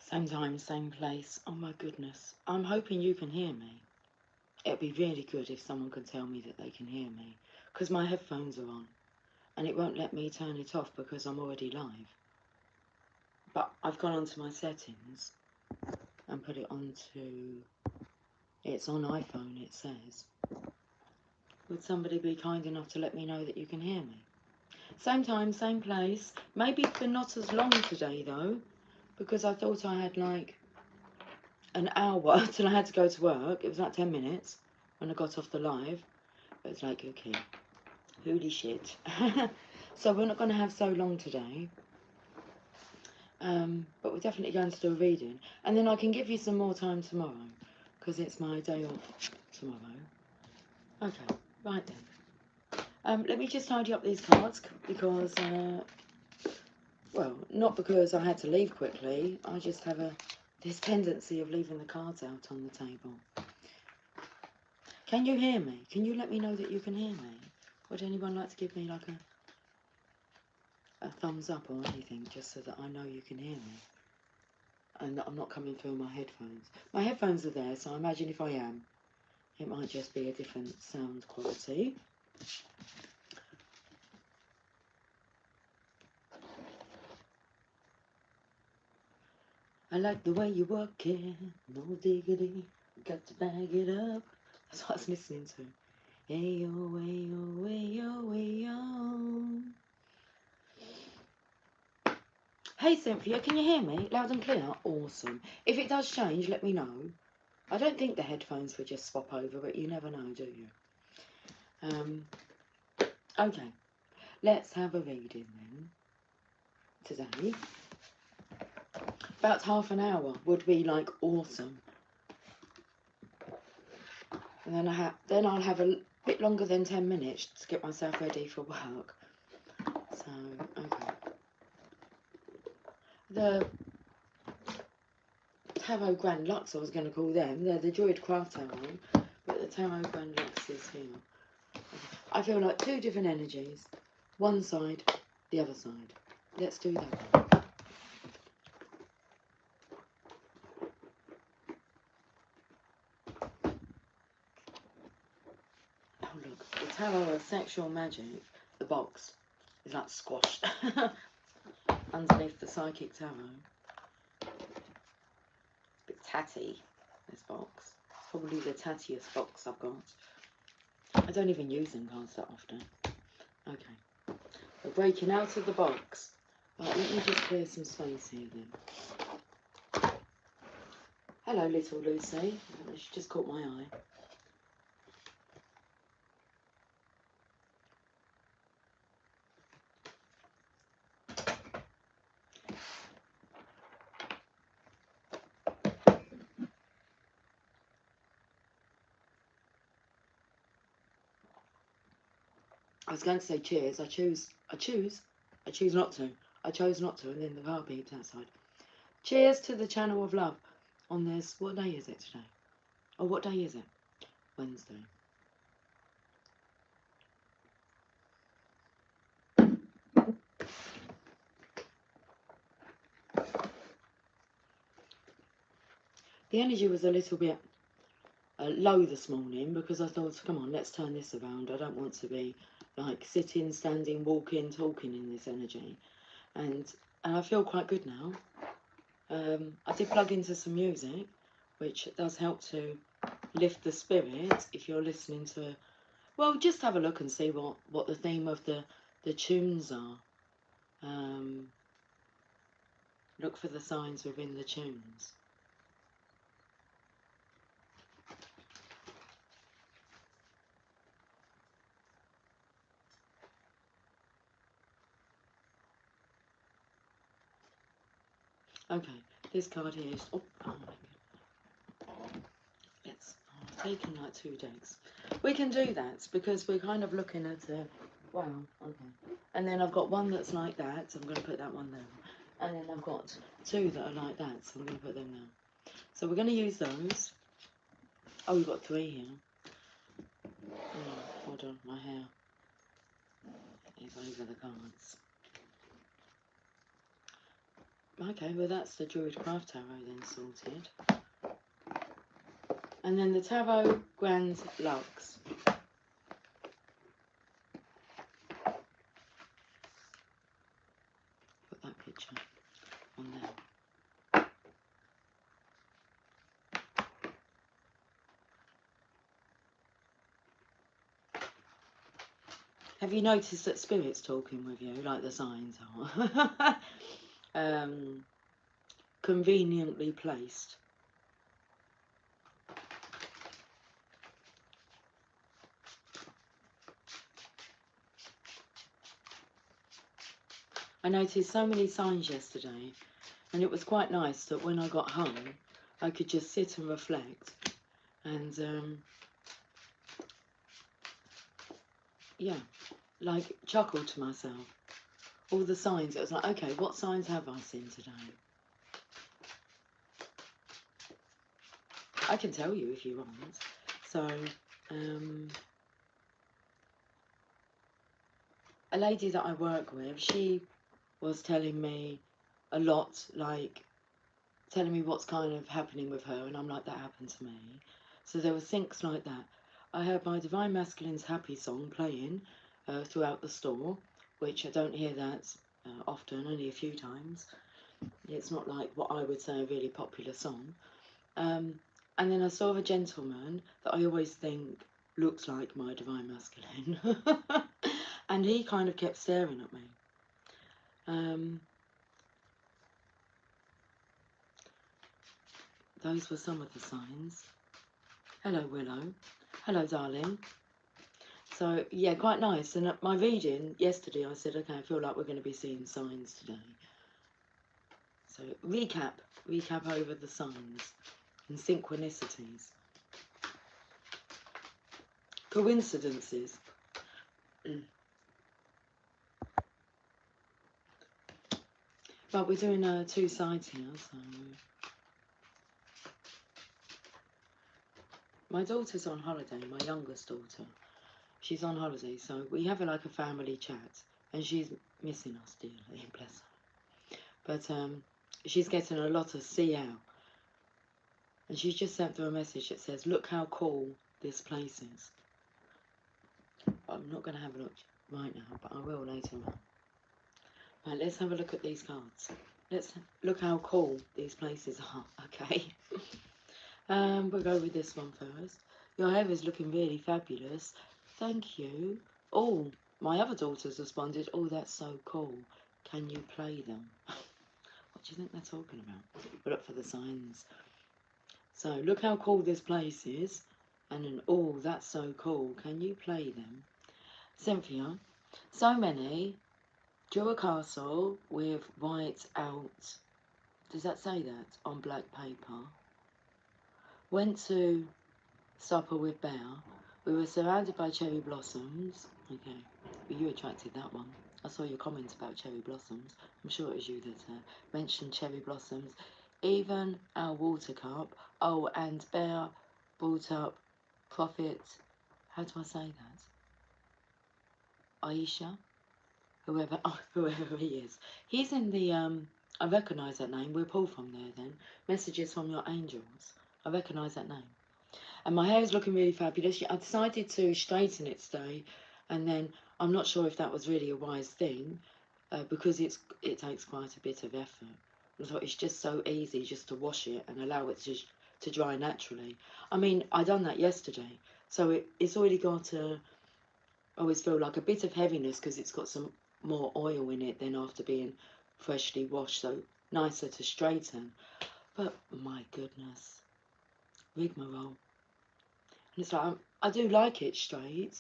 Same time, same place. Oh my goodness. I'm hoping you can hear me. It'd be really good if someone could tell me that they can hear me. Because my headphones are on. And it won't let me turn it off because I'm already live. But I've gone onto my settings and put it onto... It's on iPhone, it says. Would somebody be kind enough to let me know that you can hear me? Same time, same place. Maybe for not as long today, though. Because I thought I had, like, an hour till I had to go to work. It was like 10 minutes when I got off the live. It was like, okay, holy shit. So we're not going to have so long today. But we're definitely going to do a reading. And then I can give you some more time tomorrow. Because it's my day off tomorrow. Okay, right then. Let me just tidy up these cards because, well, not because I had to leave quickly. I just have this tendency of leaving the cards out on the table. Can you hear me? Can you let me know that you can hear me? Would anyone like to give me like a thumbs up or anything just so that I know you can hear me? And that I'm not coming through my headphones. My headphones are there, so I imagine if I am, it might just be a different sound quality. I like the way you work it, no diggity, got to bag it up. That's what I was listening to. Hey yo, hey yo, hey yo, hey yo. Hey Cynthia, can you hear me? Loud and clear? Awesome. If it does change, let me know. I don't think the headphones would just swap over, but you never know, do you? Okay, let's have a reading then. Today. About half an hour would be like awesome. And then I'll have a bit longer than 10 minutes to get myself ready for work. So, okay. The Tarot Grand Lux, I was going to call them. They're the Druid Craft Tarot, but the Tarot Grand Lux is here. I feel like two different energies. One side, the other side. Let's do that. Oh look, the Tarot of Sexual Magic, the box, is like squashed underneath the Psychic Tarot. A bit tatty, this box. It's probably the tattiest box I've got. I don't even use them cards that often. Okay, we're breaking out of the box. Right, let me just clear some space here then. Hello, little Lucy. She just caught my eye. I was going to say cheers. I chose not to. I chose not to, and then the car beeped outside. Cheers to the channel of love on this. What day is it today? Oh, what day is it? Wednesday. The energy was a little bit low this morning because I thought, come on, let's turn this around. I don't want to be like sitting, standing, walking, talking in this energy. And I feel quite good now. I did plug into some music, which does help to lift the spirit if you're listening to... Well, just have a look and see what the theme of the tunes are. Look for the signs within the tunes. Okay, this card here is... Oh my God. I've taken like 2 decks. We can do that because we're kind of looking at wow, okay. And then I've got one that's like that, so I'm going to put that one there. And then I've got 2 that are like that, so I'm going to put them there. So we're going to use those. Oh, we've got 3 here. Oh, hold on, my hair is over the cards. Okay, well that's the Druid Craft Tarot then sorted. And then the Tarot Grand Lux. Put that picture on there. Have you noticed that Spirit's talking with you, like the signs are? Conveniently placed. I noticed so many signs yesterday, and it was quite nice that when I got home, I could just sit and reflect, and yeah, like chuckle to myself. All the signs, it was like, okay, what signs have I seen today? I can tell you if you want. So, a lady that I work with, she was telling me a lot, like, telling me what's kind of happening with her, and I'm like, that happened to me. So there were things like that. I heard my Divine Masculine's Happy song playing throughout the store, which I don't hear that often, only a few times. It's not like what I would say a really popular song. And then I saw a gentleman that I always think looks like my Divine Masculine. And he kind of kept staring at me. Those were some of the signs. Hello, Willow. Hello, darling. So, yeah, quite nice. And at my reading yesterday, I said, okay, I feel like we're going to be seeing signs today. So, recap over the signs and synchronicities. Coincidences. But we're doing two sides here, so... My daughter's on holiday, my youngest daughter. She's on holiday, so we have like a family chat, and she's missing us dearly, bless her. But she's getting a lot of CL, and she's just sent through a message that says, look how cool this place is. I'm not going to have a look right now, but I will later on. Right, let's have a look at these cards. Let's look how cool these places are, okay? We'll go with this one first. Your hair is looking really fabulous. Thank you. Oh, my other daughters responded, oh, that's so cool. Can you play them? What do you think they're talking about? We'll look for the signs. So, look how cool this place is. And then, oh, that's so cool. Can you play them? Cynthia, so many. Drew a castle with white out. Does that say that? On black paper. Went to supper with Bear. We were surrounded by cherry blossoms. Okay, but you attracted that one. I saw your comments about cherry blossoms. I'm sure it was you that mentioned cherry blossoms. Even our water cup. Oh, and Bear brought up Prophet. How do I say that? Aisha? Whoever he is. He's in the, I recognise that name. We'll pull from there then. Messages from your angels. I recognise that name. And my hair is looking really fabulous. I decided to straighten it today, and then I'm not sure if that was really a wise thing, because it takes quite a bit of effort. I thought it's just so easy just to wash it and allow it to dry naturally. I mean, I done that yesterday, so it's already got I always feel like a bit of heaviness because it's got some more oil in it than after being freshly washed, so nicer to straighten. But my goodness, rigmarole. And it's like, I do like it straight,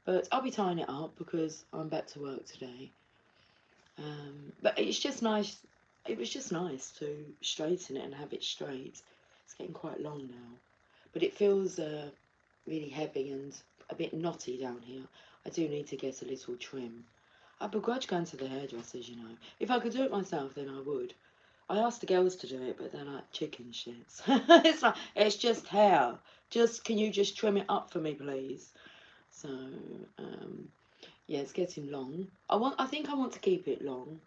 but I'll be tying it up because I'm back to work today. But it's just nice. It was just nice to straighten it and have it straight. It's getting quite long now, but it feels really heavy and a bit knotty down here. I do need to get a little trim. I begrudge going to the hairdressers, you know. If I could do it myself, then I would. I asked the girls to do it, but they're like chicken shits. It's like, it's just hair. Can you just trim it up for me, please? So, yeah, it's getting long. I think I want to keep it long.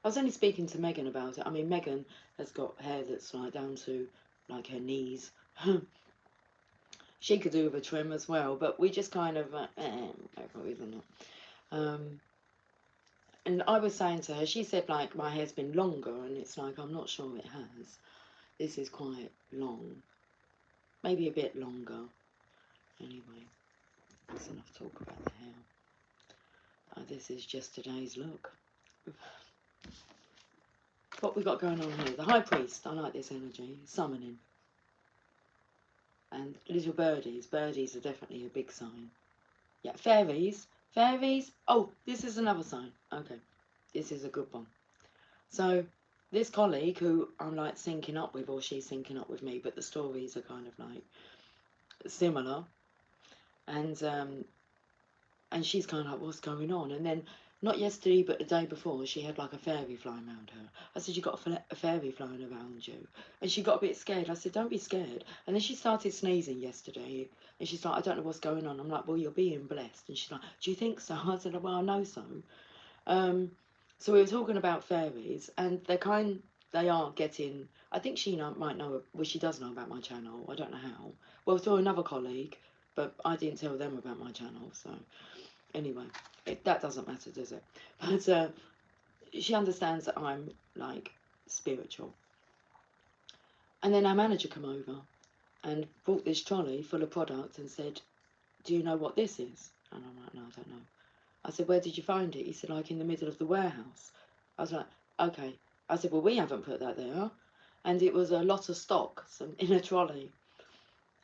I was only speaking to Megan about it. I mean, Megan has got hair that's like down to like her knees. She could do with a trim as well, but we just kind of, probably not. And I was saying to her, she said like my hair's been longer, and it's like I'm not sure it has. This is quite long, maybe a bit longer. Anyway, that's enough talk about the hair. This is just today's look. What we got going on here? The High Priest. I like this energy. Summoning. And little birdies. Birdies are definitely a big sign. Yeah, fairies. Fairies. Oh, this is another sign. Okay, this is a good one. So, this colleague who I'm like syncing up with, or she's syncing up with me, but the stories are kind of like similar. And she's kind of like, what's going on? And then, not yesterday, but the day before, she had like a fairy flying around her. I said, you got a fairy flying around you? And she got a bit scared. I said, don't be scared. And then she started sneezing yesterday. And she's like, I don't know what's going on. I'm like, well, you're being blessed. And she's like, do you think so? I said, well, I know so. So we were talking about fairies, and they are getting, I think she might know, well, she does know about my channel. I don't know how. Well, through another colleague, but I didn't tell them about my channel, so anyway, that doesn't matter, does it? But she understands that I'm like spiritual. And then our manager came over and brought this trolley full of product and said, do you know what this is? And I'm like, no, I don't know. I said, where did you find it? He said, like in the middle of the warehouse. I was like, okay. I said, well, we haven't put that there. And it was a lot of stock in a trolley.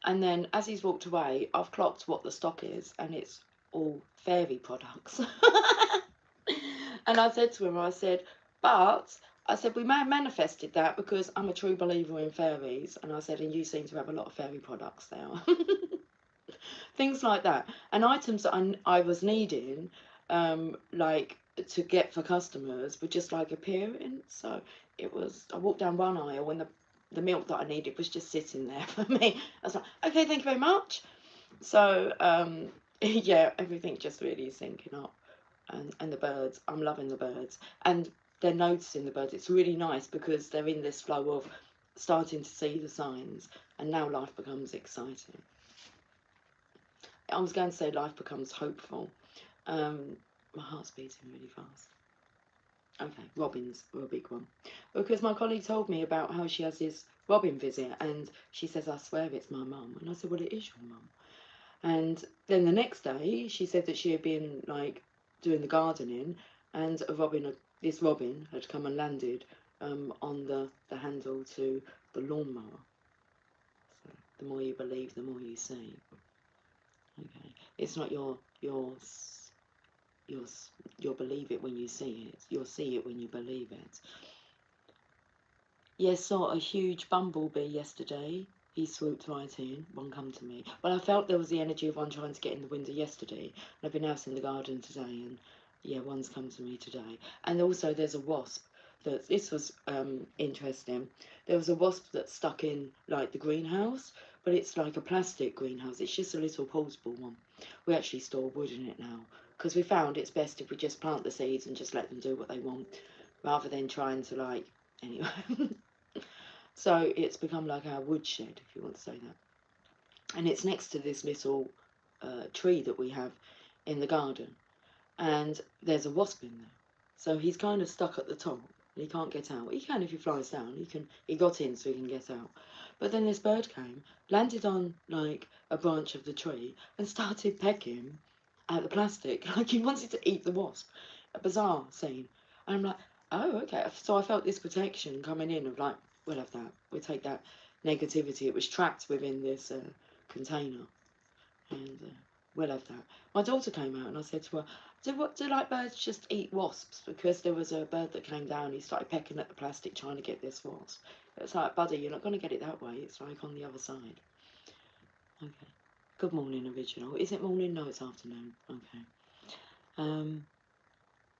And then as he's walked away, I've clocked what the stock is, and it's all fairy products. And I said to him, I said, but I said, we may have manifested that because I'm a true believer in fairies. And I said, and you seem to have a lot of fairy products there. Things like that. And items that I was needing, like to get for customers, were just like appearing. So it was, I walked down one aisle and the milk that I needed was just sitting there for me. I was like, okay, thank you very much. So, yeah, everything just really is syncing up. And the birds, I'm loving the birds. And they're noticing the birds. It's really nice because they're in this flow of starting to see the signs, and now life becomes exciting. I was going to say life becomes hopeful. My heart's beating really fast. Okay, robins were a big one. Because my colleague told me about how she has this robin visit, and she says, I swear it's my mum. And I said, well, it is your mum. And then the next day, she said that she had been, like, doing the gardening, and this robin had come and landed on the handle to the lawnmower. So the more you believe, the more you see. Okay, it's not you'll believe it when you see it. You'll see it when you believe it. Yes, saw a huge bumblebee yesterday. He swooped right in. One come to me. Well, I felt there was the energy of one trying to get in the window yesterday. And I've been out in the garden today, and yeah, one's come to me today. And also, there's a wasp. This was interesting. There was a wasp that's stuck in like the greenhouse, but it's like a plastic greenhouse. It's just a little portable one. We actually store wood in it now because we found it's best if we just plant the seeds and just let them do what they want, rather than trying to like anyway. So it's become like our woodshed, if you want to say that. And it's next to this little tree that we have in the garden. And there's a wasp in there. So he's kind of stuck at the top. He can't get out. He can if he flies down. He got in so he can get out. But then this bird came, landed on like a branch of the tree, and started pecking at the plastic. Like he wanted to eat the wasp. A bizarre scene. And I'm like, oh, okay. So I felt this protection coming in of like, we'll have that. We'll take that negativity. It was trapped within this container. And we'll have that. My daughter came out and I said to her, do like birds just eat wasps? Because there was a bird that came down, he started pecking at the plastic trying to get this wasp. It's like, buddy, you're not going to get it that way. It's like on the other side. Okay. Good morning, original. Is it morning? No, it's afternoon. Okay.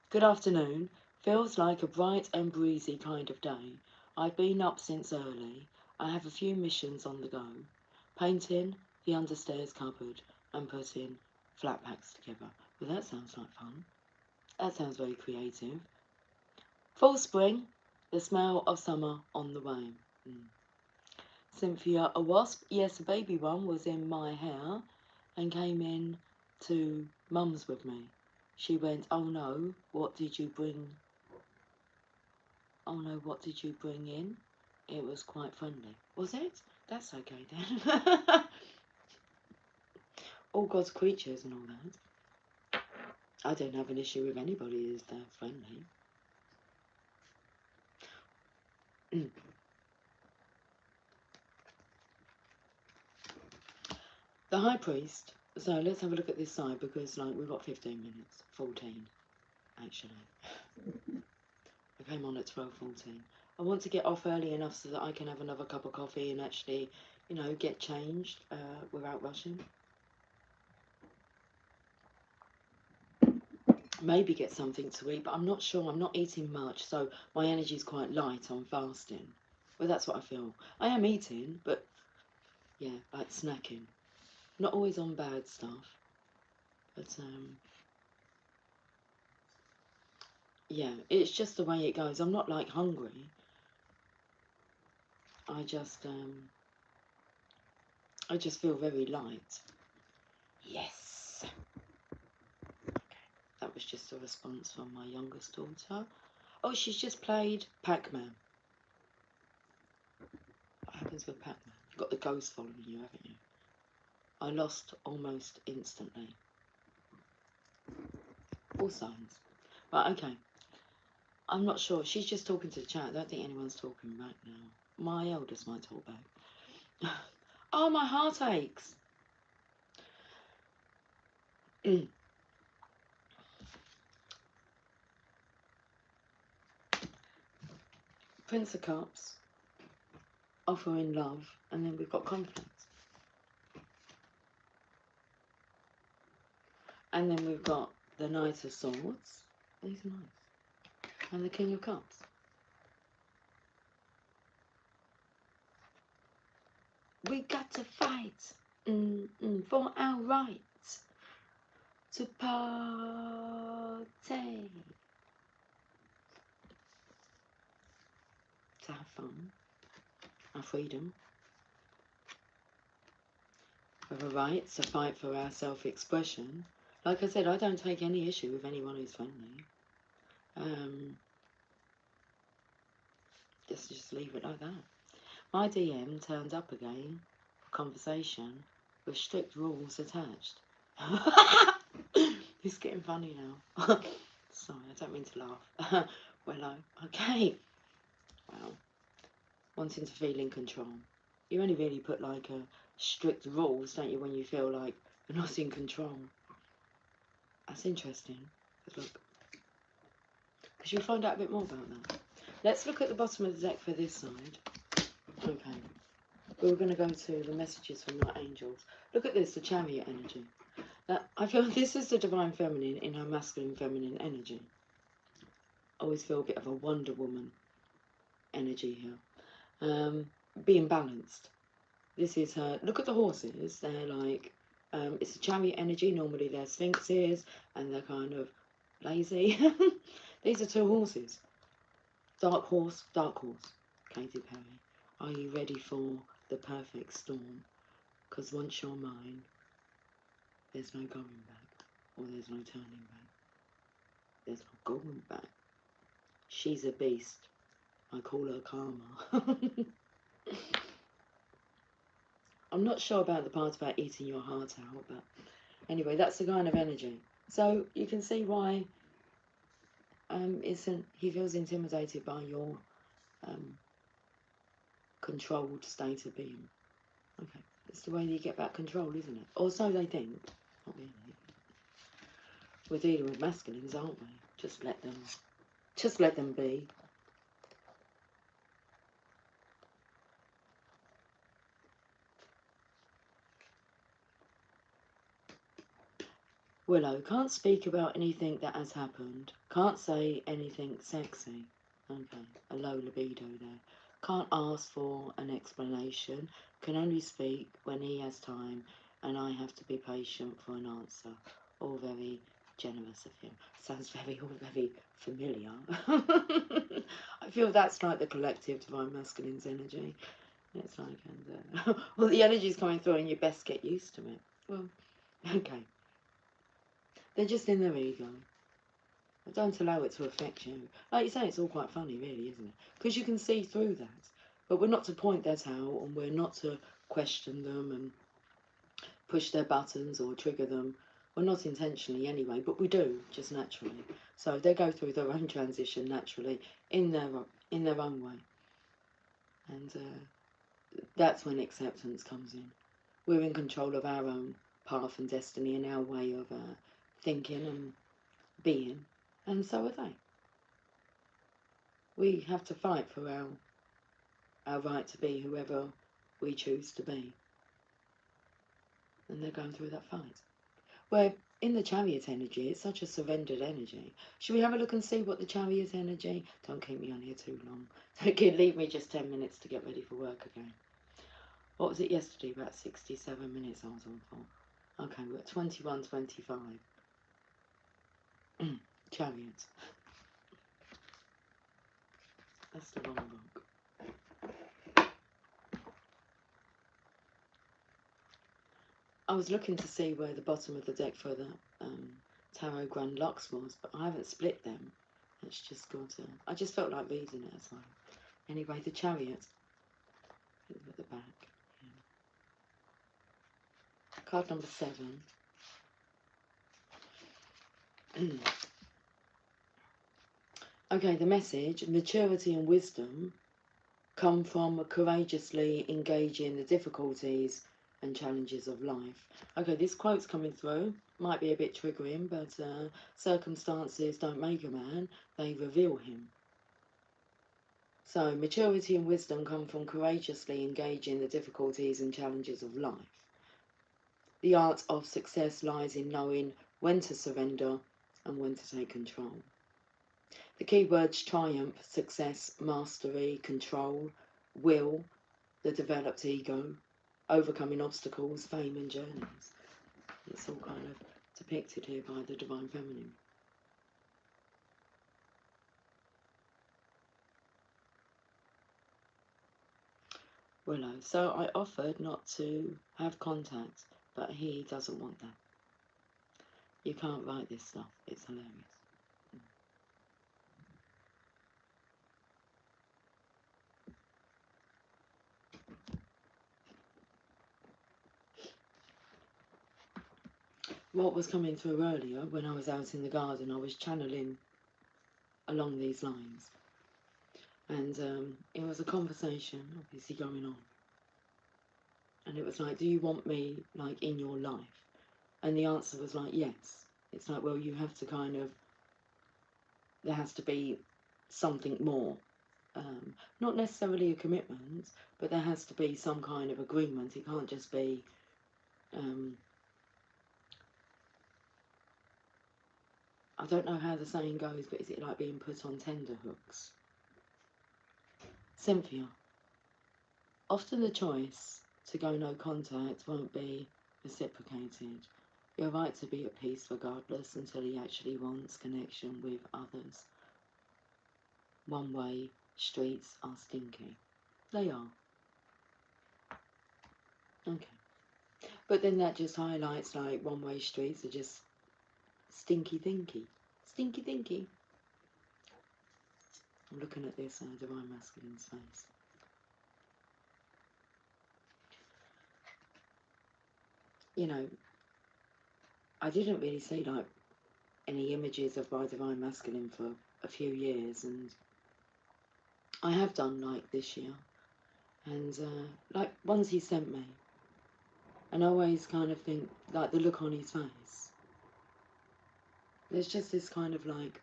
Good afternoon. Feels like a bright and breezy kind of day. I've been up since early. I have a few missions on the go. Painting the understairs cupboard and putting flat packs together. Well, that sounds like fun. That sounds very creative. Fall spring, the smell of summer on the way. Cynthia, a wasp? Yes, a baby one was in my hair and came in to mum's with me. She went, oh no, what did you bring? Oh no, what did you bring in? It was quite friendly. Was it? That's okay then. All God's creatures and all that. I don't have an issue with anybody who's friendly. The high priest. So let's have a look at this side because like we've got 15 minutes. 14 actually. I came on at 12:14. I want to get off early enough so that I can have another cup of coffee and actually, you know, get changed without rushing. Maybe get something to eat, but I'm not sure. I'm not eating much, so my energy is quite light on fasting. Well, that's what I feel. I am eating, but yeah, like snacking. Not always on bad stuff, but yeah, it's just the way it goes. I'm not like hungry. I just feel very light. Yes. That was just a response from my youngest daughter. Oh, she's just played Pac-Man. What happens with Pac-Man? You've got the ghost following you, haven't you? I lost almost instantly. All signs. Right, okay. I'm not sure. She's just talking to the chat. I don't think anyone's talking back now. My eldest might talk back. Oh, my heart aches. Prince of Cups, offering love, and then we've got conflict. And then we've got the Knight of Swords. These are nice. And the King of Cups. We got to fight for our rights to party. To have fun. Our freedom. We have a right to fight for our self-expression. Like I said, I don't take any issue with anyone who's friendly. Just leave it like that. My DM turned up again for conversation with strict rules attached. It's getting funny now. Sorry, I don't mean to laugh. Well, okay. Well, wanting to feel in control. You only really put like a strict rules, don't you, when you feel like you're not in control. That's interesting. Look, because you'll find out a bit more about that. Let's look at the bottom of the deck for this side. Okay. We're going to go to the messages from our angels. Look at this, the Chariot energy. I feel this is the Divine Feminine in her masculine feminine energy. I always feel a bit of a Wonder Woman energy here. Being balanced. This is her. Look at the horses. They're like, it's a Chariot energy. Normally they're sphinxes and they're kind of lazy. These are two horses. Dark horse, Katy Perry. Are you ready for the perfect storm? Because once you're mine, there's no going back, or there's no turning back. There's no going back. She's a beast. I call her Karma. I'm not sure about the part about eating your heart out, but anyway, that's the kind of energy. So you can see why he feels intimidated by your controlled state of being. Okay, it's the way you get back control, isn't it? Or so they think. Not really. We're dealing with masculines, aren't we? Just let them be. Willow, can't speak about anything that has happened. Can't say anything sexy. Okay, a low libido there. Can't ask for an explanation. Can only speak when he has time, and I have to be patient for an answer. All very generous of him. Sounds all very familiar. I feel that's like the collective divine masculine's energy. It's like, and well, the energy's coming through, and you best get used to it. Well, okay. They're just in their ego. Don't allow it to affect you. Like you say, it's all quite funny, really, isn't it? Because you can see through that. But we're not to point that out, and we're not to question them and push their buttons or trigger them. Well, not intentionally anyway, but we do, just naturally. So they go through their own transition naturally in their own way. And that's when acceptance comes in. We're in control of our own path and destiny and our way of thinking and being, and so are they. We have to fight for our right to be whoever we choose to be. And they're going through that fight. Where in the Chariot energy, it's such a surrendered energy. Should we have a look and see what the Chariot energy... Don't keep me on here too long. Leave me just 10 minutes to get ready for work again. What was it yesterday? About 67 minutes I was on for. Okay, we're at 21:25. Chariot. That's the wrong book. I was looking to see where the bottom of the deck for the Tarot Grand Lux was, but I haven't split them. It's just got I just felt like reading it as well. Anyway, the Chariot. At the back. Yeah. Card number 7. Okay, the message, maturity and wisdom come from courageously engaging the difficulties and challenges of life. Okay, this quote's coming through. Might be a bit triggering, but circumstances don't make a man, they reveal him. So, maturity and wisdom come from courageously engaging the difficulties and challenges of life. The art of success lies in knowing when to surrender and when to take control. The keywords triumph, success, mastery, control, will, the developed ego, overcoming obstacles, fame and journeys. It's all kind of depicted here by the Divine Feminine. Willow. So I offered not to have contact, but he doesn't want that. You can't write this stuff. It's hilarious. What was coming through earlier when I was out in the garden, I was channeling along these lines. And it was a conversation, obviously, going on. And it was like, do you want me, like, in your life? And the answer was like, yes. It's like, well, you have to kind of, there has to be something more. Not necessarily a commitment, but there has to be some kind of agreement. It can't just be, I don't know how the saying goes, but is it like being put on tender hooks? Cynthia, often the choice to go no contact won't be reciprocated. You're right to be at peace regardless until he actually wants connection with others. One-way streets are stinky. They are. Okay. But then that just highlights like one-way streets are just stinky thinky. Stinky thinky. I'm looking at this Divine Masculine's face. You know, I didn't really see like any images of my Divine Masculine for a few years, and I have done like this year, and like ones he sent me, and I always kind of think like the look on his face. There's just this kind of like,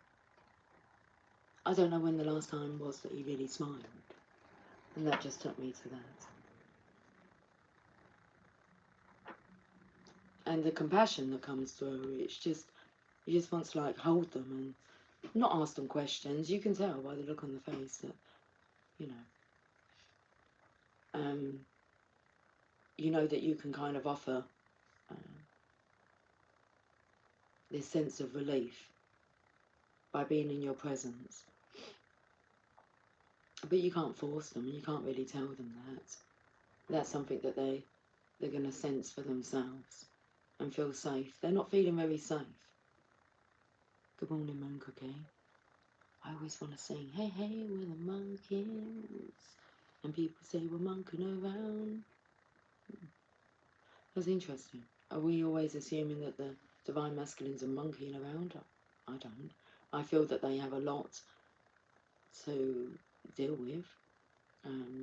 I don't know when the last time was that he really smiled, and that just took me to that. And the compassion that comes through, it's just, you just want to like hold them and not ask them questions. You can tell by the look on the face that, you know that you can kind of offer this sense of relief by being in your presence. But you can't force them, and you can't really tell them that. That's something that they're going to sense for themselves and feel safe. They're not feeling very safe. Good morning, Moon Cookie. I always want to sing, hey, hey, we're the monkeys. And people say we're monking around. That's interesting. Are we always assuming that the divine masculines are monkeying around? I don't. I feel that they have a lot to deal with.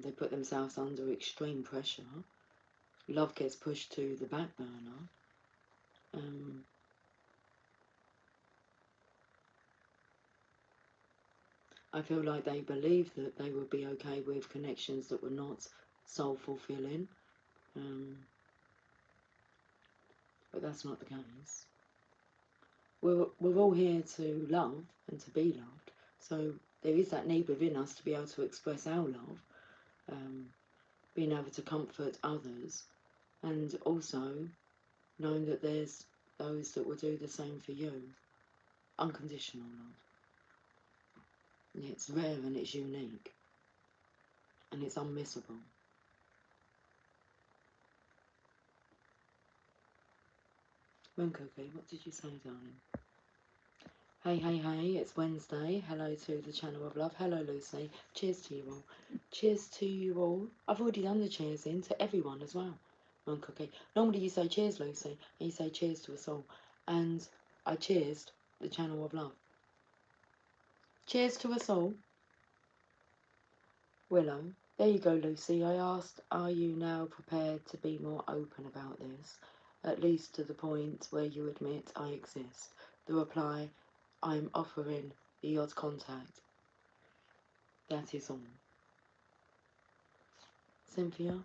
They put themselves under extreme pressure. Love gets pushed to the back burner. I feel like they believed that they would be okay with connections that were not soul-fulfilling. But that's not the case. We're all here to love and to be loved. So there is that need within us to be able to express our love, being able to comfort others, and also knowing that there's those that will do the same for you. Unconditional love. It's rare and it's unique. And it's unmissable. Moon Cookie, what did you say, darling? Hey, hey, hey, it's Wednesday. Hello to the channel of love. Hello, Lucy. Cheers to you all. Cheers to you all. I've already done the cheers in to everyone as well. Moon Cookie. Normally you say cheers, Lucy, and you say cheers to us all. And I cheersed the channel of love. Cheers to us all. Willow. There you go, Lucy. I asked, are you now prepared to be more open about this? At least to the point where you admit I exist. The reply, I'm offering the odd contact. That is all. Cynthia.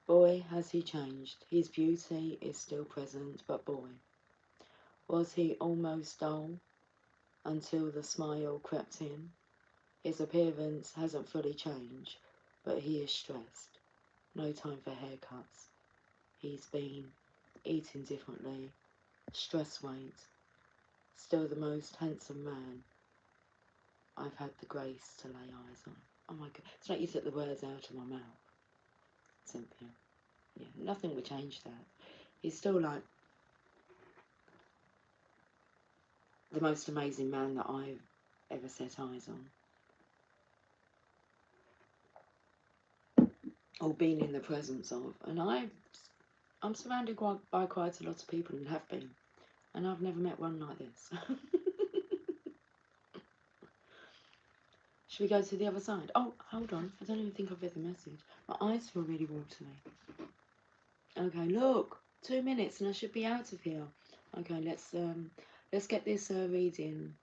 Boy, has he changed. His beauty is still present, but boy, was he almost dull until the smile crept in. His appearance hasn't fully changed, but he is stressed. No time for haircuts. He's been eating differently. Stress weight. Still the most handsome man I've had the grace to lay eyes on. Oh my God. It's like you took the words out of my mouth, Cynthia. Yeah, nothing would change that. He's still like the most amazing man that I've ever set eyes on, or been in the presence of. And I'm surrounded by quite a lot of people, and have been, and I've never met one like this. Should we go to the other side? Oh, hold on. I don't even think I've read the message. My eyes feel really watery. Okay, look. 2 minutes and I should be out of here. Okay, let's get this reading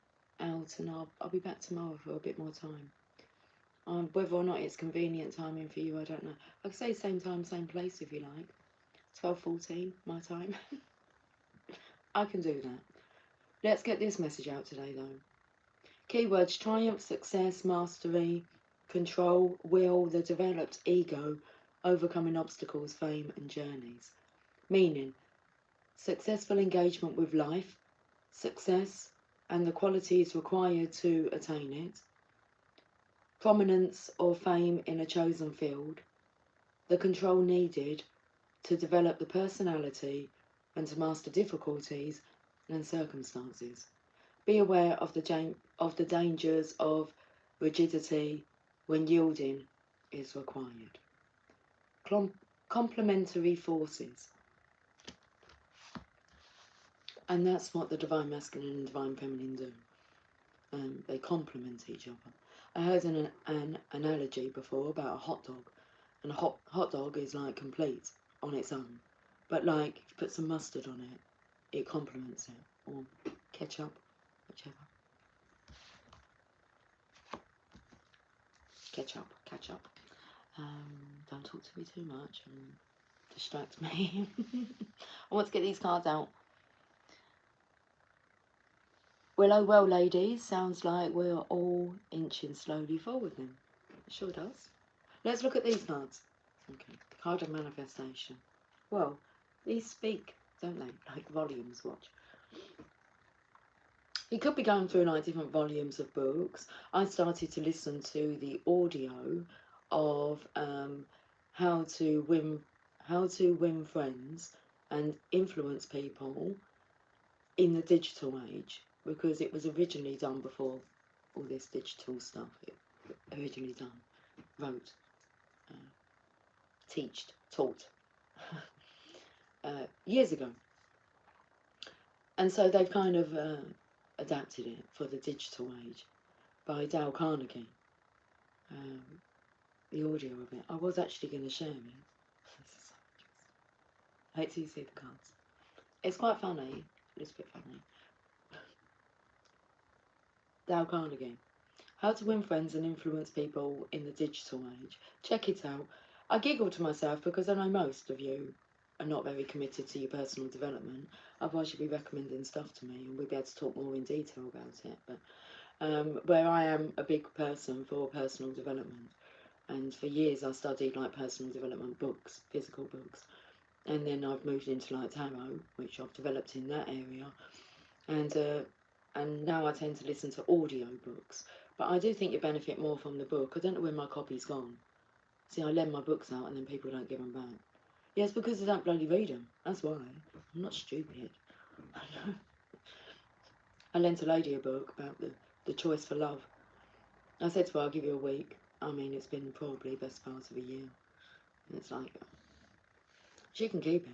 out, and I'll be back tomorrow for a bit more time. Whether or not it's convenient timing for you, I don't know. I could say same time, same place if you like. 12:14 my time. I can do that. Let's get this message out today though. Keywords: triumph, success, mastery, control, will, the developed ego, overcoming obstacles, fame and journeys. Meaning, successful engagement with life, success and the qualities required to attain it, prominence or fame in a chosen field, the control needed to develop the personality and to master difficulties and circumstances. Be aware of the dangers of rigidity when yielding is required. Complementary forces. And that's what the divine masculine and divine feminine do. They complement each other. I heard an analogy before about a hot dog. And a hot dog is like complete on its own. But like, if you put some mustard on it, it complements it. Or ketchup, whichever. Ketchup. Don't talk to me too much and distract me. I want to get these cards out. Well, oh well, ladies. Sounds like we're all inching slowly forward then. It sure does. Let's look at these cards. Okay, card of manifestation. Well, these speak, don't they? Like volumes, watch. He could be going through like different volumes of books. I started to listen to the audio of how to win how to win friends and influence people in the digital age, because it was originally done before all this digital stuff. It originally done, wrote, uh, taught years ago, and so they've kind of adapted it for the digital age by Dale Carnegie. Um, the audio of it. I was actually going to share it. Wait till you see the cards. It's quite funny. A little bit funny. Dale Carnegie. How to win friends and influence people in the digital age. Check it out. I giggle to myself because I know most of you are not very committed to your personal development. Otherwise you'd be recommending stuff to me and we'd be able to talk more in detail about it. But where I am a big person for personal development, and for years I studied like personal development books, physical books, and then I've moved into like tarot, which I've developed in that area, and now I tend to listen to audio books. But I do think you benefit more from the book. I don't know where my copy's gone. See, I lend my books out and then people don't give them back. Yes, because I don't bloody read them. That's why. I'm not stupid. I lent a lady a book about the choice for love. I said to her, I'll give you a week. I mean, it's been probably the best part of a year. And it's like, she can keep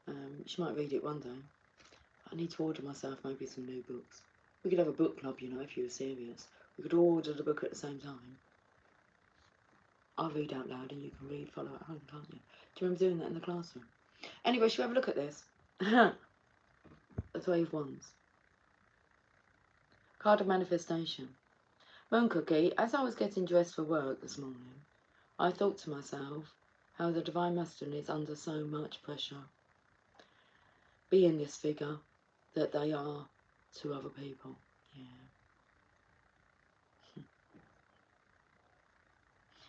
it. She might read it one day. I need to order myself maybe some new books. We could have a book club, you know, if you were serious. We could all order the book at the same time. I'll read out loud and you can read, follow at home, can't you? Do you remember doing that in the classroom? Anyway, shall we have a look at this? The Three of Wands. Card of Manifestation. Moon Cookie, as I was getting dressed for work this morning, I thought to myself how the Divine Masculine is under so much pressure, being this figure that they are to other people. Yeah.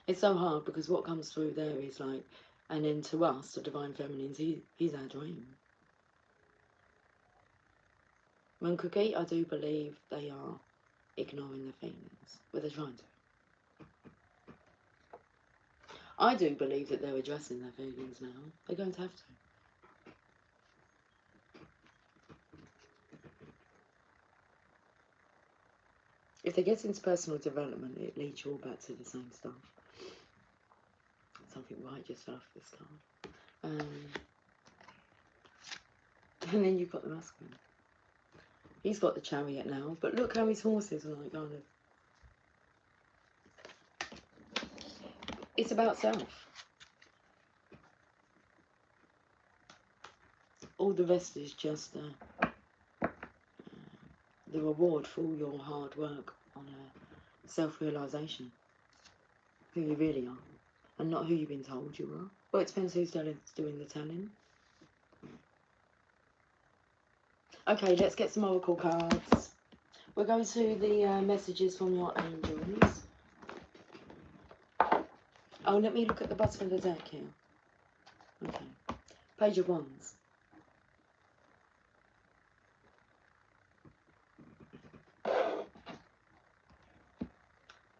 It's so hard because what comes through there is like, and then to us, the Divine Feminines, he's our dream. Moon Cookie, I do believe they are ignoring their feelings, but they're trying to. I do believe that they're addressing their feelings now. They're going to have to. If they get into personal development, it leads you all back to the same stuff. Something right just fell off this card. And then you've got the Masculine. He's got the Chariot now, but look how his horses are like kind of... It's about self. All the rest is just the reward for all your hard work on self-realisation. Who you really are, and not who you've been told you are. Well, it depends who's doing the telling. Okay, let's get some oracle cards. We're going to the messages from your angels. Oh, let me look at the bottom of the deck here. Okay. Page of Wands.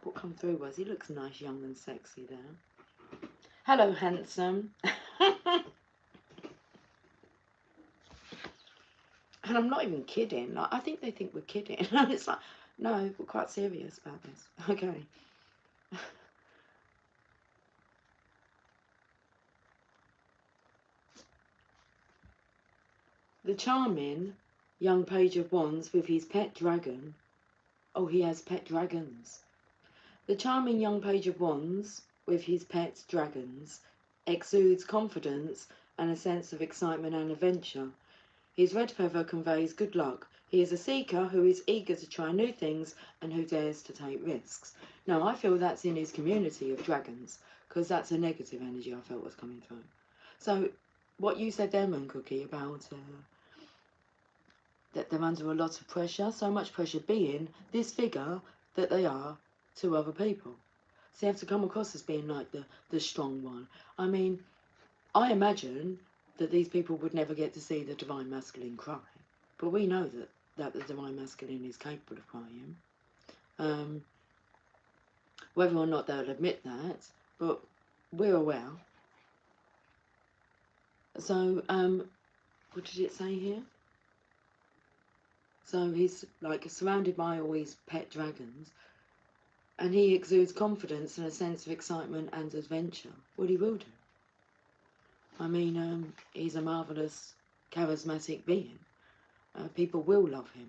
What come through was, he looks nice, young and sexy there. Hello, handsome. And I'm not even kidding. Like, I think they think we're kidding. It's like, no, we're quite serious about this. Okay. The charming young Page of Wands with his pet dragon. Oh, he has pet dragons. The charming young Page of Wands with his pet dragons exudes confidence and a sense of excitement and adventure. His red feather conveys good luck. He is a seeker who is eager to try new things and who dares to take risks. Now, I feel that's in his community of dragons, because that's a negative energy I felt was coming through. So, what you said there, Moon Cookie, about that they're under a lot of pressure, so much pressure being this figure that they are to other people. So you have to come across as being like the strong one. I mean, I imagine that these people would never get to see the Divine Masculine cry. But we know that that the Divine Masculine is capable of crying. Whether or not they'll admit that, but we're aware. So, what did it say here? So he's like surrounded by all these pet dragons, and he exudes confidence and a sense of excitement and adventure. Well, he will do. I mean, he's a marvellous, charismatic being. People will love him.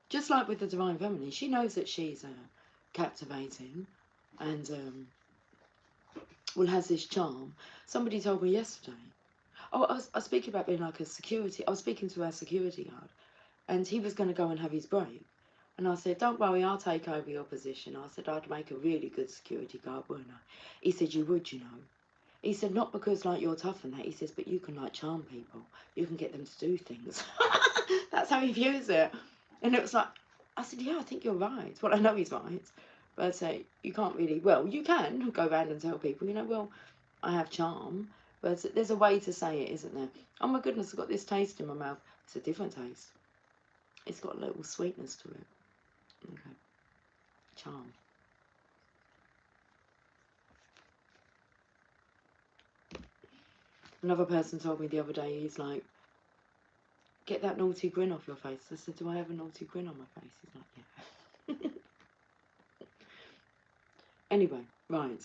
Just like with the Divine Feminine, she knows that she's captivating and well, has this charm. Somebody told me yesterday. Oh, I was speaking about being like a security. I was speaking to our security guard, and he was going to go and have his break. And I said, don't worry, I'll take over your position. I said, I'd make a really good security guard, wouldn't I? He said, you would, you know. He said, not because, like, you're tough and that. He says, but you can, like, charm people. You can get them to do things. That's how he views it. And it was like, I said, yeah, I think you're right. Well, I know he's right. But you can't really, well, you can go around and tell people, you know, well, I have charm. But there's a way to say it, isn't there? Oh, my goodness, I've got this taste in my mouth. It's a different taste. It's got a little sweetness to it. Okay. Charm. Another person told me the other day, he's like, get that naughty grin off your face. I said, do I have a naughty grin on my face? He's like, yeah. Anyway, right.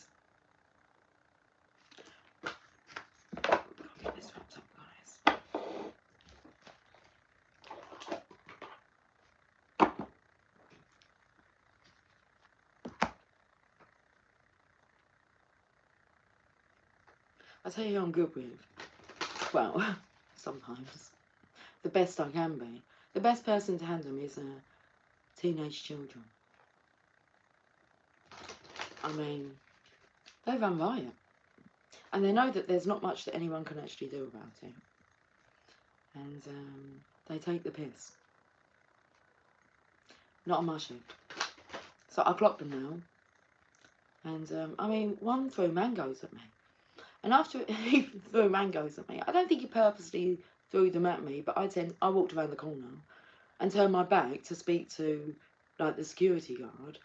Gotta get this wrapped up, guys. I tell you who I'm good with. Well, sometimes. The best I can be. The best person to handle me is teenage children. I mean, they run riot. And they know that there's not much that anyone can actually do about it. And they take the piss. Not on my shift. So I clocked them now. And I mean, one threw mangoes at me. And after he threw mangoes at me, I don't think he purposely threw them at me, but I walked around the corner and turned my back to speak to, like, the security guard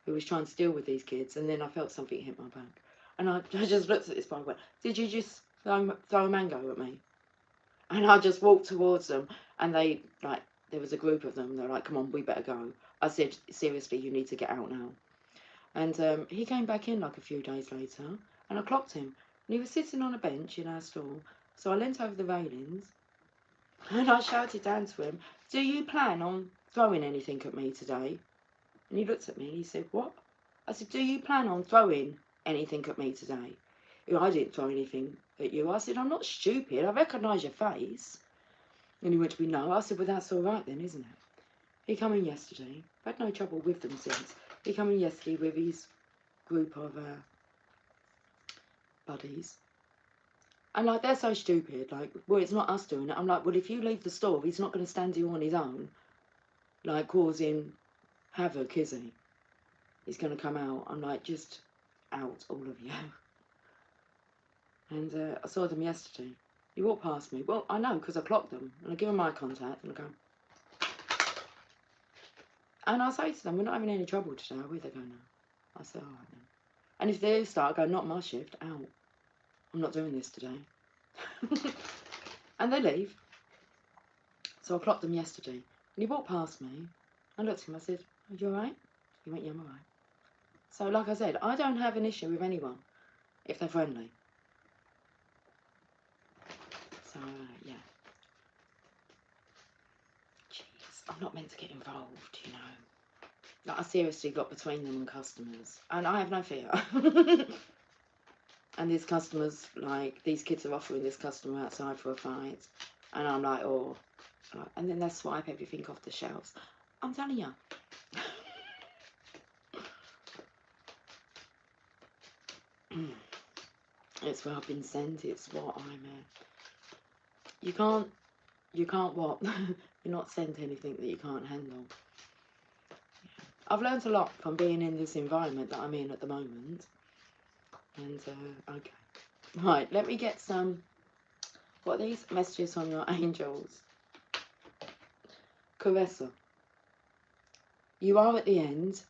who was trying to deal with these kids, and then I felt something hit my back. And I just looked at this boy and went, did you just throw a mango at me? And I just walked towards them, and they, like, there was a group of them, they're like, come on, we better go. I said, seriously, you need to get out now. And he came back in like a few days later, and I clocked him. And he was sitting on a bench in our stall, so I leant over the railings, and I shouted down to him, do you plan on throwing anything at me today? And he looked at me and he said, what? I said, do you plan on throwing anything at me today? I didn't throw anything at you. I said, I'm not stupid. I recognise your face. And he went to me, no. I said, well, that's all right then, isn't it? He come in yesterday. I've had no trouble with them since. He come in yesterday with his group of buddies. And, like, they're so stupid. Like, well, it's not us doing it. I'm like, well, if you leave the store, he's not going to stand here on his own, like, causing havoc, is he? He's going to come out. I'm like, just out, all of you. And I saw them yesterday. He walked past me. Well, I know, because I clocked them. And I give them eye contact, and I go. And I say to them, we're not having any trouble today, are we? They go, no. I say, all right then. And if they start, I go, not my shift, out. I'm not doing this today. And they leave. So I clocked them yesterday. And he walked past me. I looked at him, I said, are you alright? He went, yeah, I'm alright. So, like I said, I don't have an issue with anyone if they're friendly. So, yeah. Jeez, I'm not meant to get involved, you know. Like, I seriously got between them and customers. And I have no fear. And these customers, like, these kids are offering this customer outside for a fight. And I'm like, oh. And then they swipe everything off the shelves. I'm telling you. It's where I've been sent. It's what I'm... You can't what? You're not sent anything that you can't handle. Yeah. I've learned a lot from being in this environment that I'm in at the moment. And, okay. Right, let me get some What are these? Messages from your angels. Caressa. You are at the end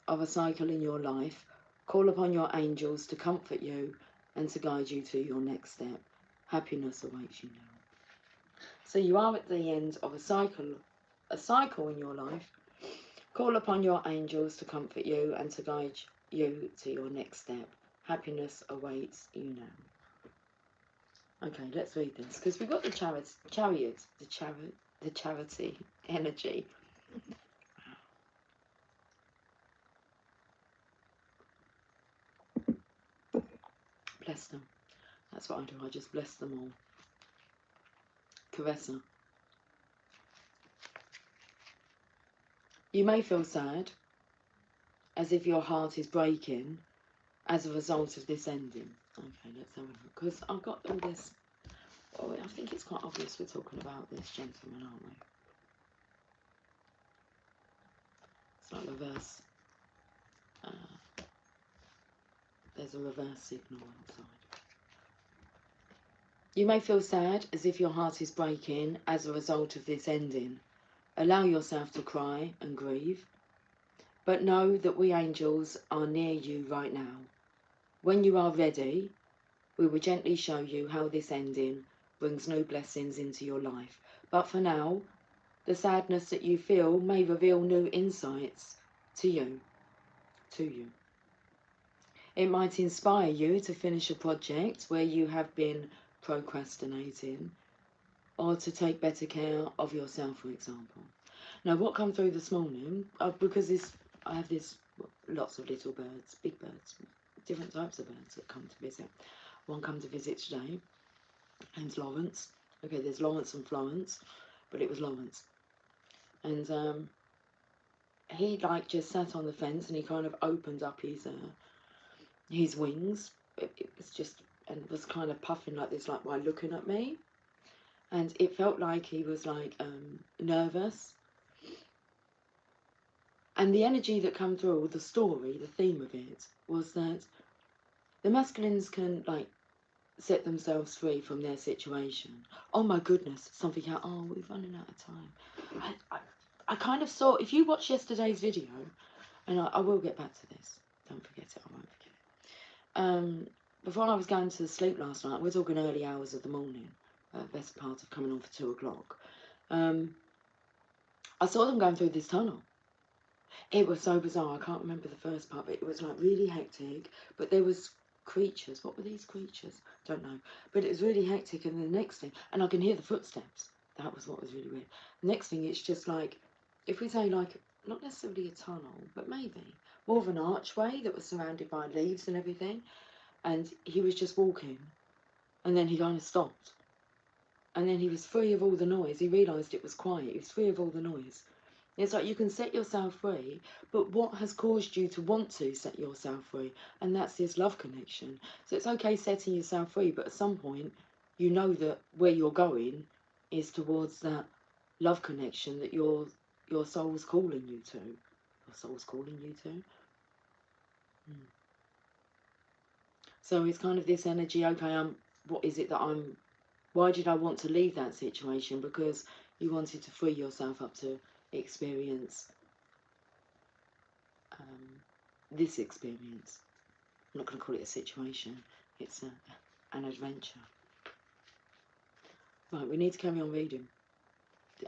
of a cycle in your life. Call upon your angels to comfort you and to guide you to your next step. Happiness awaits you now. So you are at the end of a cycle in your life. Call upon your angels to comfort you and to guide you to your next step. Happiness awaits you now. Okay, let's read this because we've got the charity energy. Bless them. That's what I do. I just bless them all. Caressa. You may feel sad, as if your heart is breaking as a result of this ending. Okay, let's have a look. Because I've got all this. Oh, I think it's quite obvious we're talking about this gentleman, aren't we? It's like reverse. There's a reverse signal outside. You may feel sad, as if your heart is breaking as a result of this ending. Allow yourself to cry and grieve. But know that we angels are near you right now. When you are ready, we will gently show you how this ending brings new blessings into your life. But for now, the sadness that you feel may reveal new insights to you. It might inspire you to finish a project where you have been procrastinating, or to take better care of yourself, for example. Now, what come through this morning, because I have lots of little birds, big birds, different types of birds that come to visit. One come to visit today, name's Lawrence. Okay, there's Lawrence and Florence, but it was Lawrence. And he just sat on the fence and he kind of opened up his wings. It was just, and was kind of puffing like this, like while looking at me. And it felt like he was nervous. And the energy that came through, the story, the theme of it, was that the masculines can set themselves free from their situation. Oh my goodness, something out. Oh, we're running out of time. I kind of saw, if you watched yesterday's video, and I will get back to this. Don't forget it, I won't forget it. Before I was going to sleep last night, we're talking early hours of the morning, best part of coming on for 2 o'clock. I saw them going through this tunnel. It was so bizarre. I can't remember the first part, but it was really hectic. But there was creatures. What were these creatures? Don't know. But it was really hectic. And the next thing, and I can hear the footsteps. That was what was really weird. The next thing, it's just if we say not necessarily a tunnel, but maybe more of an archway that was surrounded by leaves and everything. And he was just walking, and then he kind of stopped. And then he was free of all the noise. He realised it was quiet. He was free of all the noise. It's like you can set yourself free, but what has caused you to want to set yourself free? And that's this love connection. So it's okay setting yourself free, but at some point, you know that where you're going is towards that love connection that your soul's calling you to. Your soul's calling you to. So it's kind of this energy, okay, what is it that why did I want to leave that situation? Because you wanted to free yourself up to experience this experience. I'm not going to call it a situation, it's an adventure. Right, we need to carry on reading.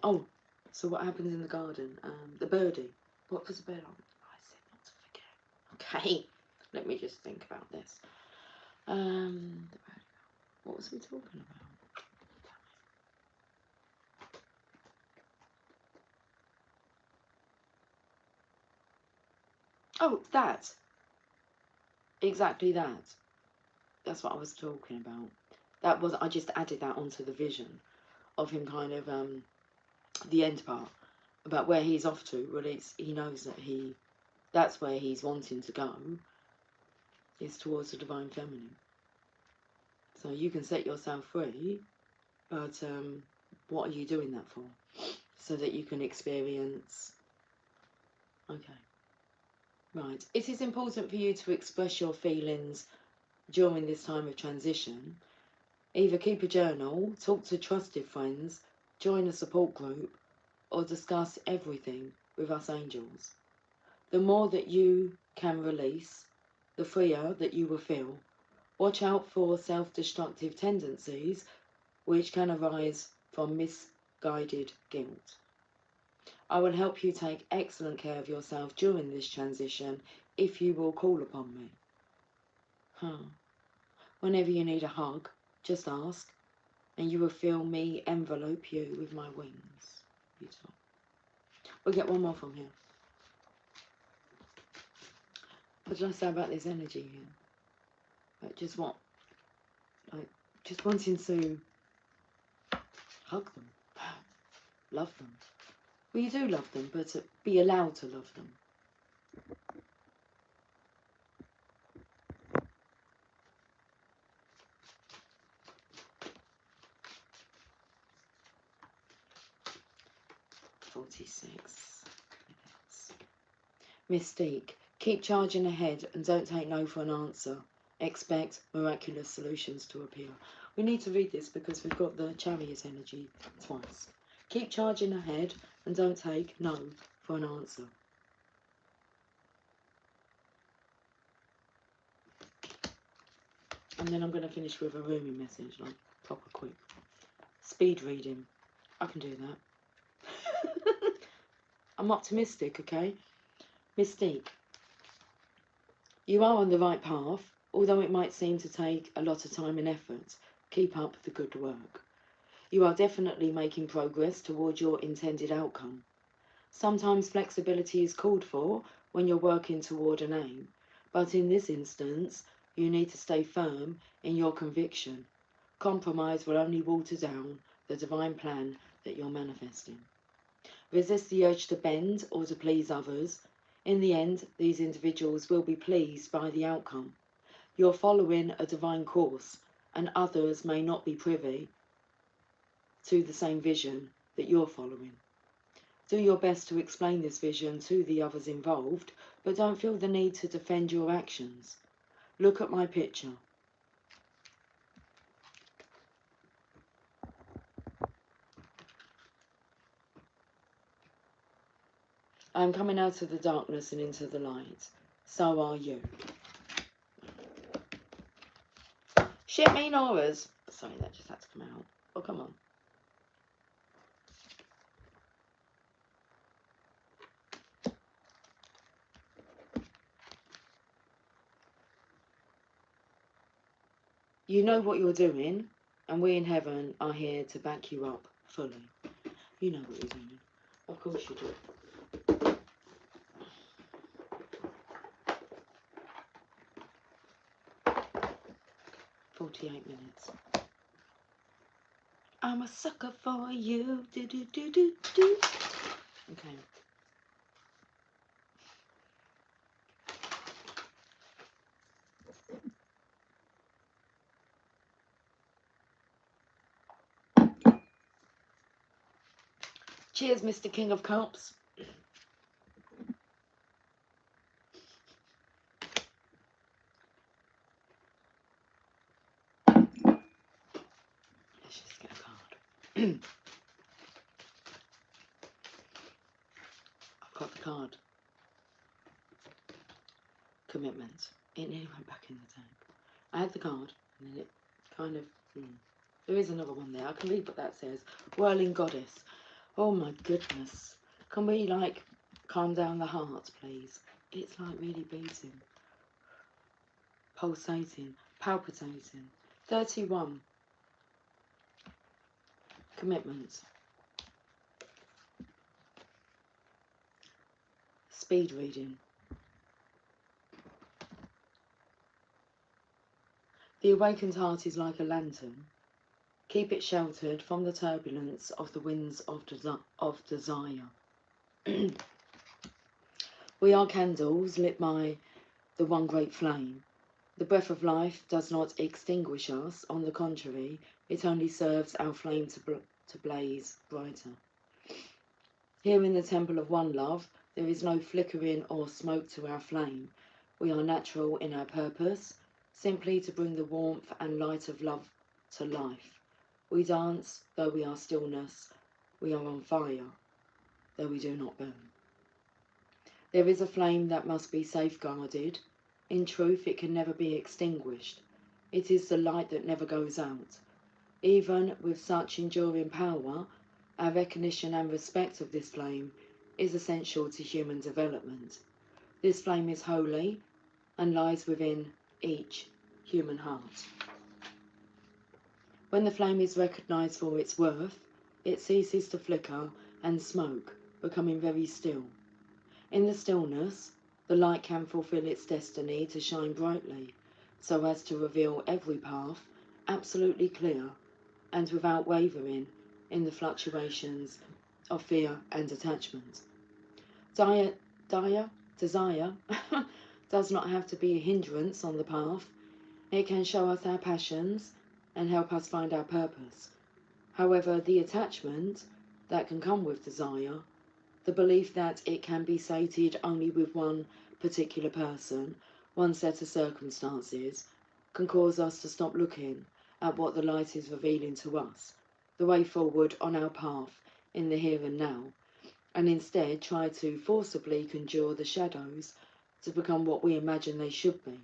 Oh, so what happens in the garden? The birdie. What was the bird on? I said not to forget. Okay, let me just think about this. What was we talking about? Oh, that. Exactly that. That's what I was talking about. I just added that onto the vision of him kind of, the end part, about where he's off to. Well, he knows that that's where he's wanting to go, is towards the divine feminine. So you can set yourself free, but what are you doing that for? So that you can experience. Okay. Right. It is important for you to express your feelings during this time of transition. Either keep a journal, talk to trusted friends, join a support group, or discuss everything with us angels. The more that you can release, the freer that you will feel. Watch out for self-destructive tendencies which can arise from misguided guilt. I will help you take excellent care of yourself during this transition if you will call upon me. Whenever you need a hug, just ask, and you will feel me envelope you with my wings. Beautiful. We'll get one more from here. What did I say about this energy here? Like just wanting to hug them, love them. Well, you do love them, but be allowed to love them. "46 minutes. Mystique, keep charging ahead and don't take no for an answer. Expect miraculous solutions to appear." We need to read this because we've got the Chariot energy twice. Keep charging ahead and don't take no for an answer. And then I'm going to finish with a Rumi message, like proper quick. Speed reading. I can do that. I'm optimistic, okay? Mystique. You are on the right path, although it might seem to take a lot of time and effort. Keep up the good work. You are definitely making progress toward your intended outcome. Sometimes flexibility is called for when you're working toward an aim, but in this instance, you need to stay firm in your conviction. Compromise will only water down the divine plan that you're manifesting. Resist the urge to bend or to please others. In the end, these individuals will be pleased by the outcome. You're following a divine course, and others may not be privy to the same vision that you're following. Do your best to explain this vision to the others involved, but don't feel the need to defend your actions. Look at my picture. I am coming out of the darkness and into the light. So are you. Shit mean auras. Sorry, that just had to come out. Oh, come on. You know what you're doing, and we in heaven are here to back you up fully. You know what you're doing. Of course you do. "48 minutes. I'm a sucker for you. Do do do do do. Okay. Cheers, Mr. King of Cups. Let's just get a card. I've got the card. Commitment. It nearly went back in the tank. I had the card, and then it kind of... There is another one there. I can read what that says. Whirling Goddess. Oh my goodness. Can we, like, calm down the heart, please? It's, like, really beating. Pulsating. Palpitating. 31. Commitment. Speed reading. The awakened heart is like a lantern. Keep it sheltered from the turbulence of the winds of desire. We are candles lit by the one great flame. The breath of life does not extinguish us. On the contrary, it only serves our flame to blaze brighter. Here in the temple of one love, there is no flickering or smoke to our flame. We are natural in our purpose, simply to bring the warmth and light of love to life. We dance, though we are stillness. We are on fire, though we do not burn. There is a flame that must be safeguarded. In truth, it can never be extinguished. It is the light that never goes out. Even with such enduring power, our recognition and respect of this flame is essential to human development. This flame is holy and lies within each human heart. When the flame is recognized for its worth, it ceases to flicker and smoke, becoming very still. In the stillness, the light can fulfill its destiny to shine brightly, so as to reveal every path absolutely clear and without wavering in the fluctuations of fear and attachment. Desire does not have to be a hindrance on the path. It can show us our passions and help us find our purpose. However, the attachment that can come with desire, the belief that it can be sated only with one particular person, one set of circumstances, can cause us to stop looking at what the light is revealing to us, the way forward on our path in the here and now, and instead try to forcibly conjure the shadows to become what we imagine they should be.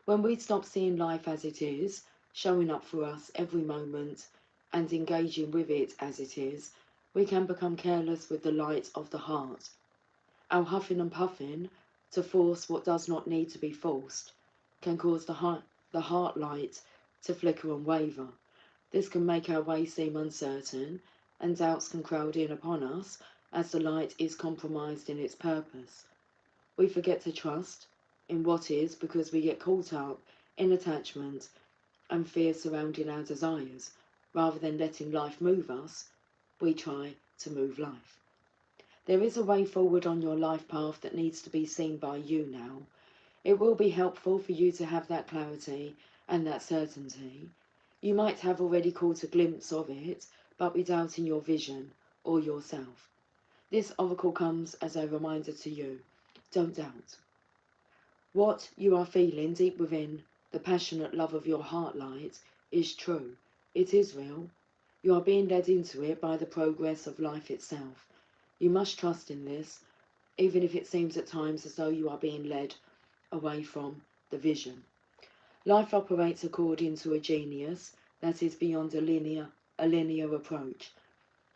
When we stop seeing life as it is, showing up for us every moment, and engaging with it as it is, we can become careless with the light of the heart. Our huffing and puffing to force what does not need to be forced can cause the heart light to flicker and waver. This can make our way seem uncertain, and doubts can crowd in upon us as the light is compromised in its purpose. We forget to trust in what is because we get caught up in attachment and fear surrounding our desires. Rather than letting life move us, we try to move life. There is a way forward on your life path that needs to be seen by you now. It will be helpful for you to have that clarity and that certainty. You might have already caught a glimpse of it, but be doubting your vision or yourself. This oracle comes as a reminder to you. Don't doubt. What you are feeling deep within the passionate love of your heart light is true. It is real. You are being led into it by the progress of life itself. You must trust in this, even if it seems at times as though you are being led away from the vision. Life operates according to a genius that is beyond a linear approach.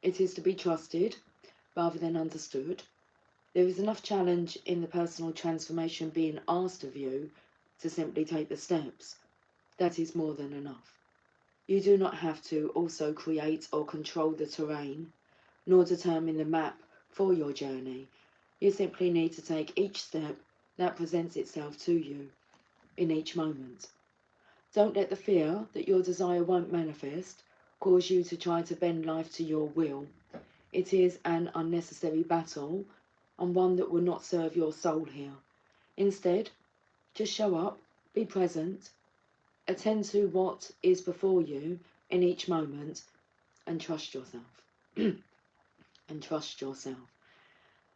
It is to be trusted rather than understood. There is enough challenge in the personal transformation being asked of you to simply take the steps. That is more than enough. You do not have to also create or control the terrain, nor determine the map for your journey. You simply need to take each step that presents itself to you in each moment. Don't let the fear that your desire won't manifest cause you to try to bend life to your will. It is an unnecessary battle, and one that will not serve your soul here. Instead, just show up, be present, attend to what is before you in each moment, and trust yourself. And trust yourself.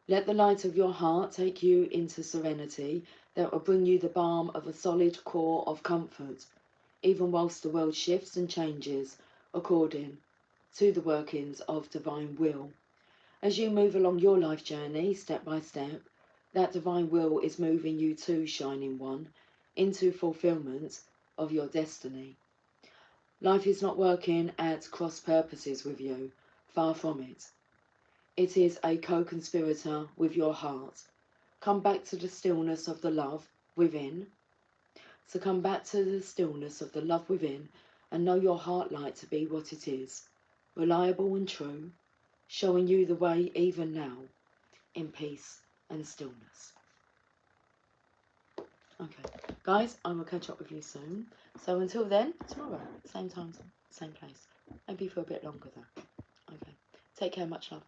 Let the light of your heart take you into serenity that will bring you the balm of a solid core of comfort, even whilst the world shifts and changes according to the workings of divine will. As you move along your life journey, step by step, that divine will is moving you to, Shining One, into fulfillment of your destiny. Life is not working at cross purposes with you, far from it. It is a co-conspirator with your heart. Come back to the stillness of the love within. So come back to the stillness of the love within and know your heart light to be what it is, reliable and true, showing you the way even now, in peace and stillness. Okay, guys, I will catch up with you soon. So until then, tomorrow, same time, same place. Maybe for a bit longer though. Okay, take care, much love.